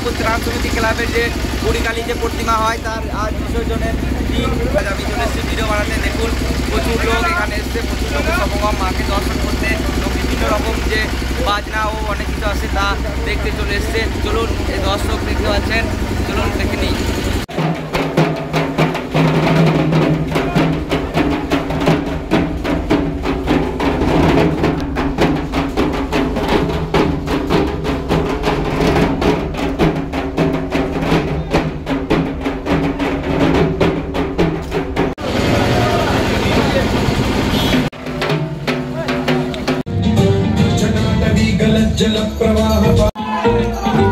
ব্যারাকপুর ত্রাণ সমিতি ক্লাবের যে বুড়িকালী যে প্রতিমা হয় তার আজ বিসর্জনের দিন। আজ আমি চলে এসেছি ভিডিও বানাতে। দেখুন প্রচুর লোক এখানে এসছে, প্রচুর লোকের সমাগম মাকে দর্শন করতে এবং বিভিন্ন রকম যে বাজনা ও অনেক কিছু আছে তা দেখতে চলে এসছে। চলুন এই দর্শক দেখতে পাচ্ছেন, চলুন দেখে নিই। जल प्रवाह